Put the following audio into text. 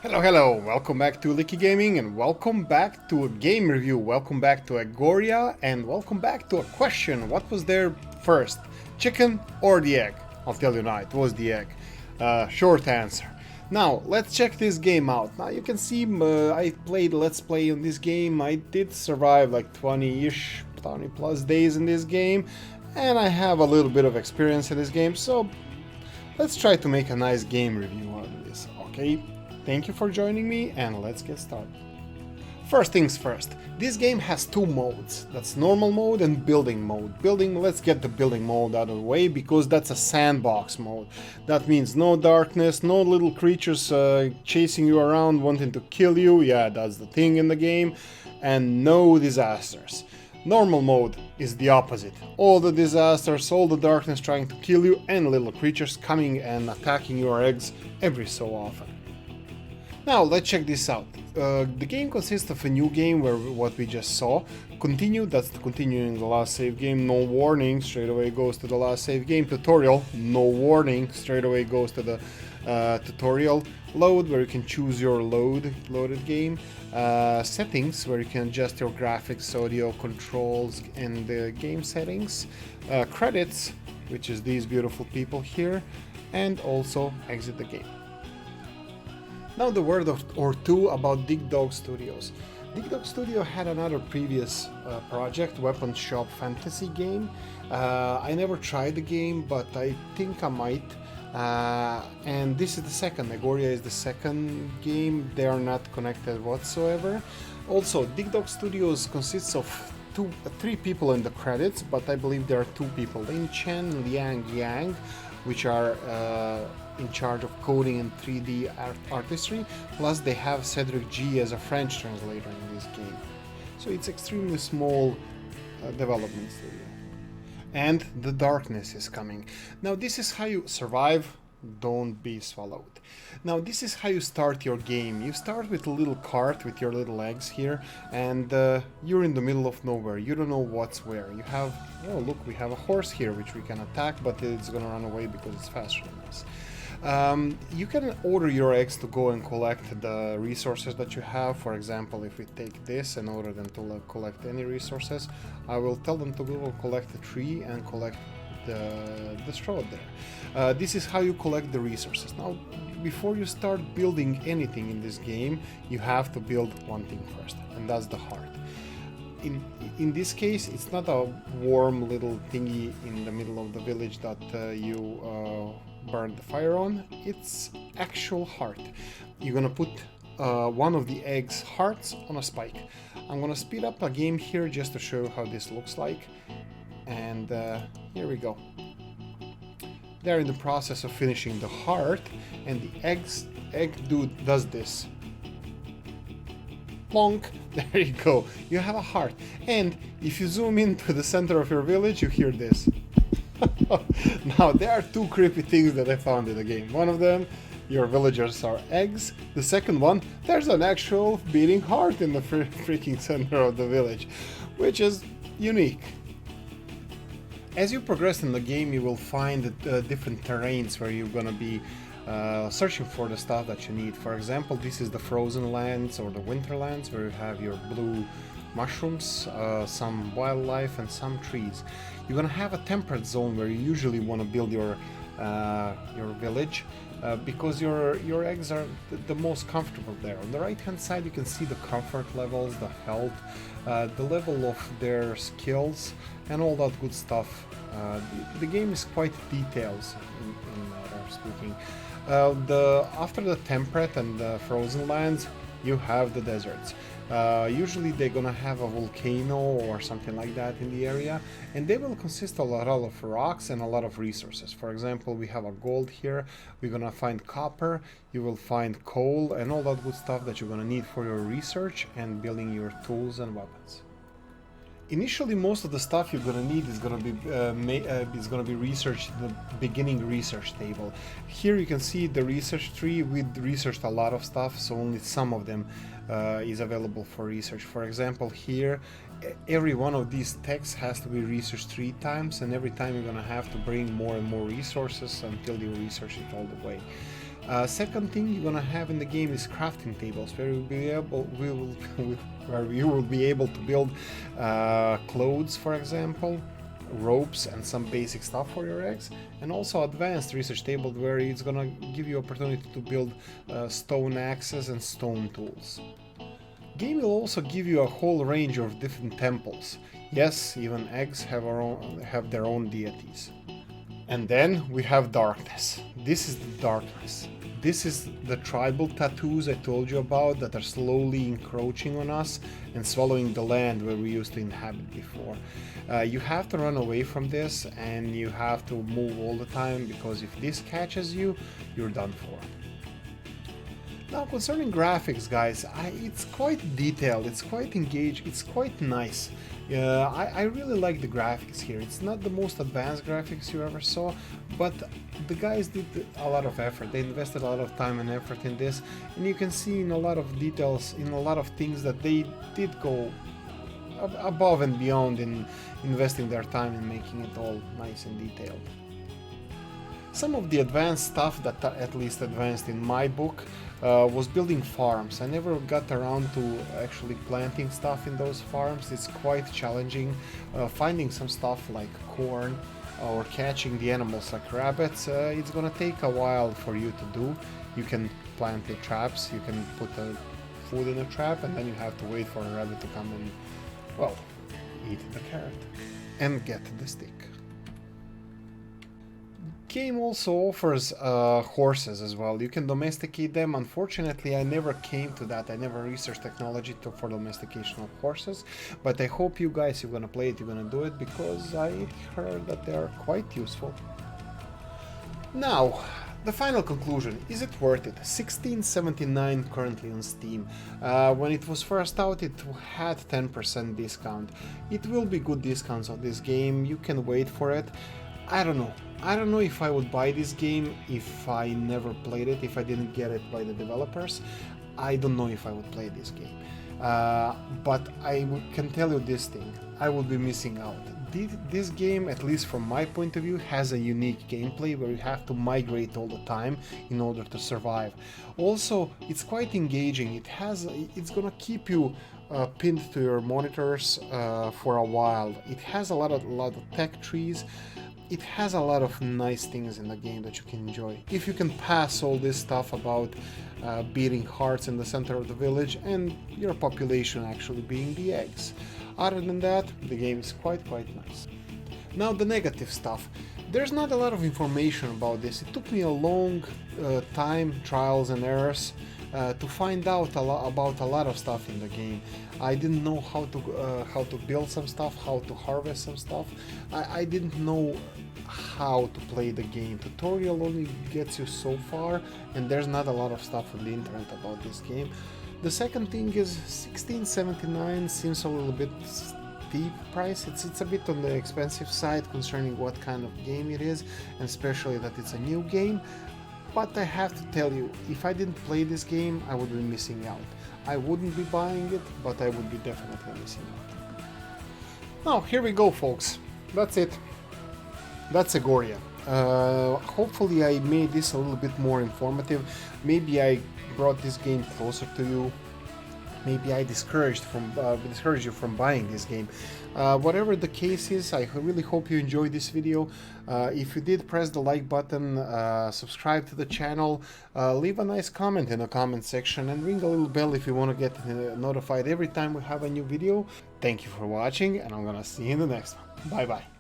Hello, welcome back to Oolykee Gaming and welcome back to a game review, welcome back to Eggoria and welcome back to a question. What was there first, chicken or the egg? I'll tell you now, it was the egg. Short answer. Now, let's check this game out. Now you can see I played Let's Play on this game. I did survive like 20-ish, 20 plus days in this game and I have a little bit of experience in this game, so let's try to make a nice game review out of this, okay? Thank you for joining me and let's get started. First things first, this game has two modes. That's normal mode and building mode. Let's get the building mode out of the way because that's a sandbox mode. That means no darkness, no little creatures chasing you around wanting to kill you. Yeah, that's the thing in the game. And no disasters. Normal mode is the opposite. All the disasters, all the darkness trying to kill you and little creatures coming and attacking your eggs every so often. Now let's check this out. The game consists of a new game where what we just saw. Continue, that's continuing the last save game. No warning, straight away goes to the last save game. Tutorial, no warning, straight away goes to the tutorial. Load, where you can choose your loaded game. Settings, where you can adjust your graphics, audio, controls, and the game settings. Credits, which is these beautiful people here. And also exit the game. Now the word or two about Dig Dog Studios. Dig Dog Studio had another previous project, Weapon Shop Fantasy game. I never tried the game, but I think I might. And this is the second. Eggoria is the second game. They are not connected whatsoever. Also, Dig Dog Studios consists of three people in the credits, but I believe there are two people, Lin Chen, Liang Yang, which are in charge of coding and 3D artistry, plus they have Cedric G as a French translator in this game. So it's extremely small development studio. And the darkness is coming. Now this is how you survive, don't be swallowed. Now this is how you start your game. You start with a little cart with your little eggs here, and you're in the middle of nowhere. You don't know what's where. You have, oh look, we have a horse here which we can attack, but it's gonna run away because it's faster than us. You can order your eggs to go and collect the resources that you have. For example, if we take this and order them to collect any resources, I will tell them to go collect the tree and collect the straw there. This is how you collect the resources. Now, before you start building anything in this game, you have to build one thing first, and that's the heart. In this case, it's not a warm little thingy in the middle of the village that you burn the fire on. It's actual heart. You're gonna put one of the eggs hearts on a spike. I'm gonna speed up a game here just to show you how this looks like, and here we go. They're in the process of finishing the heart, and the egg dude does this. Plonk! There you go. You have a heart. And if you zoom into the center of your village, you hear this. Now, there are two creepy things that I found in the game. One of them, your villagers are eggs. The second one, there's an actual beating heart in the freaking center of the village, which is unique. As you progress in the game, you will find different terrains where you're gonna be searching for the stuff that you need. For example, this is the frozen lands or the winter lands where you have your blue mushrooms, some wildlife and some trees. You're gonna have a temperate zone where you usually want to build your village because your eggs are the most comfortable there. On the right hand side you can see the comfort levels, the health, the level of their skills and all that good stuff. The game is quite detailed in matter of speaking. After the temperate and the frozen lands, you have the deserts. Usually they're gonna have a volcano or something like that in the area, and they will consist of a lot of rocks and a lot of resources. For example, we have a gold here, we're gonna find copper, you will find coal and all that good stuff that you're gonna need for your research and building your tools and weapons. Initially, most of the stuff you're gonna need is gonna be researched in the beginning research table. Here you can see the research tree. We researched a lot of stuff, so only some of them is available for research. For example, here, every one of these texts has to be researched 3 times, and every time you're gonna have to bring more and more resources until you research it all the way. Second thing you're gonna have in the game is crafting tables, where where you will be able to build clothes, for example, ropes and some basic stuff for your eggs, and also advanced research table where it's gonna give you opportunity to build stone axes and stone tools. Game will also give you a whole range of different temples. Yes, even eggs have their own deities. And then we have darkness. This is the darkness. This is the tribal tattoos I told you about that are slowly encroaching on us and swallowing the land where we used to inhabit before. You have to run away from this, and you have to move all the time, because if this catches you, you're done for. Now, concerning graphics, guys, it's quite detailed, it's quite engaged, it's quite nice. I really like the graphics here. It's not the most advanced graphics you ever saw, but the guys did a lot of effort. They invested a lot of time and effort in this, and you can see in a lot of details, in a lot of things, that they did go above and beyond in investing their time in making it all nice and detailed. Some of the advanced stuff that at least advanced in my book was building farms. I never got around to actually planting stuff in those farms. It's quite challenging. Finding some stuff like corn or catching the animals like rabbits, it's gonna take a while for you to do. You can plant the traps, you can put food in a trap, and then you have to wait for a rabbit to come and, well, eat the carrot and get the stick. Game also offers horses as well. You can domesticate them. Unfortunately, I never came to that. I never researched technology for domestication of horses, but I hope you guys, you're gonna play it, you're gonna do it, because I heard that they are quite useful. Now, the final conclusion, is it worth it? $16.79 currently on Steam. When it was first out, it had 10% discount. It will be good discounts on this game, you can wait for it. I don't know. I don't know if I would buy this game if I never played it, if I didn't get it by the developers. I don't know if I would play this game. But I can tell you this thing, I would be missing out. This game, at least from my point of view, has a unique gameplay where you have to migrate all the time in order to survive. Also, it's quite engaging. It's gonna keep you pinned to your monitors for a while. It has a lot of tech trees. It has a lot of nice things in the game that you can enjoy. If you can pass all this stuff about beating hearts in the center of the village and your population actually being the eggs. Other than that, the game is quite nice. Now the negative stuff. There's not a lot of information about this. It took me a long time, trials and errors, to find out about a lot of stuff in the game. I didn't know how to build some stuff, how to harvest some stuff. I didn't know how to play the game. Tutorial only gets you so far, and there's not a lot of stuff on the internet about this game. The second thing is $16.79 seems a little bit steep price. It's a bit on the expensive side concerning what kind of game it is, and especially that it's a new game. But I have to tell you, if I didn't play this game, I would be missing out. I wouldn't be buying it, but I would be definitely missing out. Now, here we go, folks. That's it. That's Eggoria. Hopefully I made this a little bit more informative. Maybe I brought this game closer to you. Maybe I discouraged you from buying this game. Whatever the case is, I really hope you enjoyed this video. If you did, press the like button, subscribe to the channel, leave a nice comment in the comment section, and ring a little bell if you want to get notified every time we have a new video. Thank you for watching, and I'm gonna see you in the next one. Bye bye.